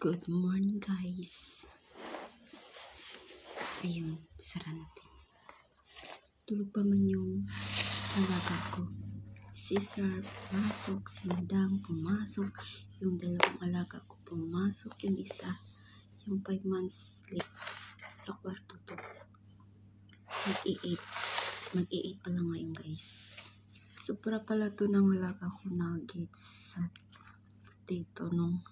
Good morning, guys. Ayun, sara natin. Tulog pa man yung alaga ko. Si Sir pumasok, si Madam pumasok, yung dalawang alaga ko pumasok, yung isa, yung 5 months sleep sa kwarto to. Mag-i-8 pa lang ngayon, guys. Sobra pala to ng alaga ko nuggets at potato nung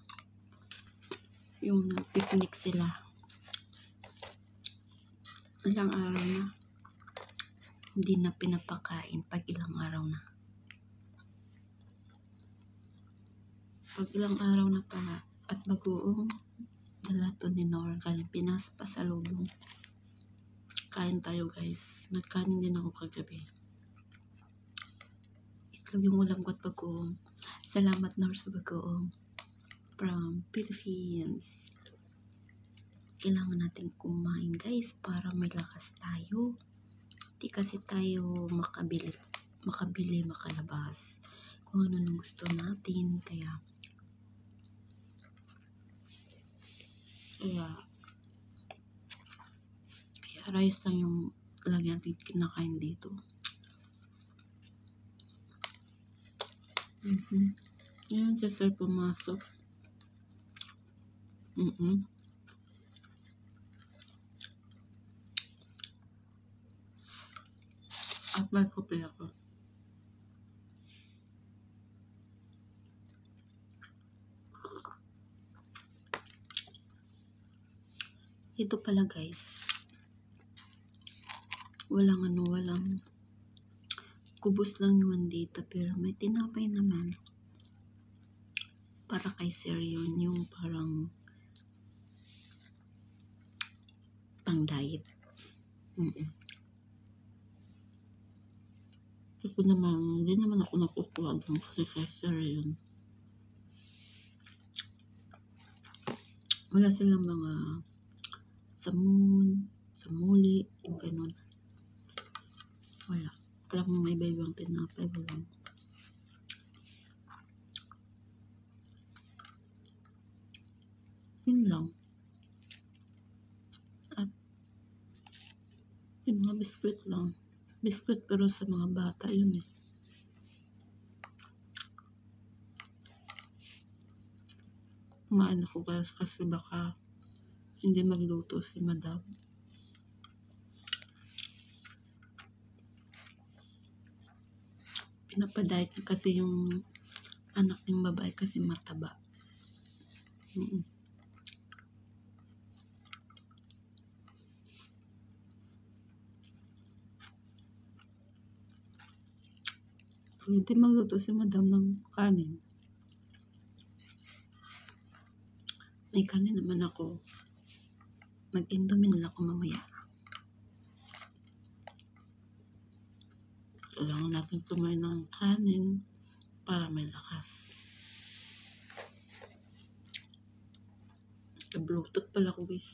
yung picnic sila. Ilang araw na hindi na pinapakain, pag ilang araw na pala, at bagoong dala to ni Nor galing Pinas pa sa lubong. Kain tayo, guys. Nagkanin din ako kagabi. Itlog yung ulam ko at bagoong. Salamat, Nor, sa bagoong from Philippines. Kailangan natin kumain, guys, para may lakas tayo. Di kasi tayo makabili, makalabas kung ano nung gusto natin. Kaya rice lang yung lagi natin kinakain dito. Ngayon si Sir pumasok. At may kopi ako. Ito pala, guys. Walang kubos lang yung dito, pero may tinapay naman. Para kay Sir yun, yung parang pang diet. Ako naman, hindi naman ako nakukuha doon kasi kay Sir yun. Wala silang mga samuli, yung ganun. Wala. Alam mo, may iba-ibang tinapay, wala. Yun lang. At yung mga biskuit lang. Biskuit pero sa mga bata yun eh. Kumain ako, guys, kasi baka hindi magluto si Madam. Pinapadiet kasi yung anak ng babae kasi mataba. Hindi magluto si Madam ng kanin. May kanin naman ako. Mag-indomie na ako mamaya. Kailangan natin kumain ng kanin para may lakas. Bluetooth pala ko, guys.